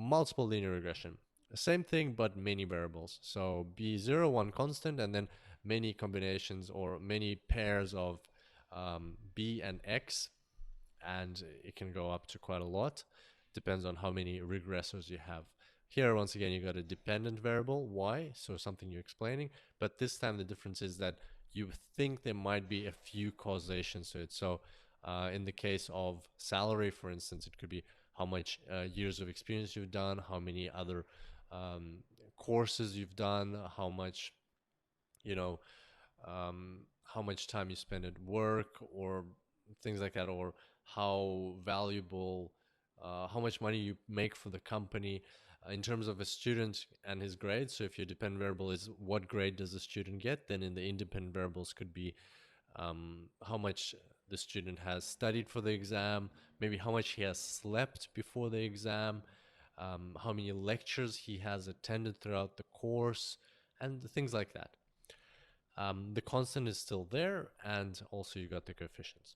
multiple linear regression. Same thing, but many variables. So B0, one constant, and then many combinations or many pairs of B and X, and it can go up to quite a lot. Depends on how many regressors you have. Here, once again, you got a dependent variable, y, so something you're explaining, but this time the difference is that you think there might be a few causations to it. So in the case of salary, for instance, it could be how much years of experience you've done, how many other um, courses you've done, how much, you know, how much time you spend at work or things like that, or how valuable, how much money you make for the company in terms of a student and his grade. So if your dependent variable is what grade does the student get, then in the independent variables could be how much the student has studied for the exam, maybe how much he has slept before the exam, how many lectures he has attended throughout the course, and things like that. The constant is still there, and also you got the coefficients.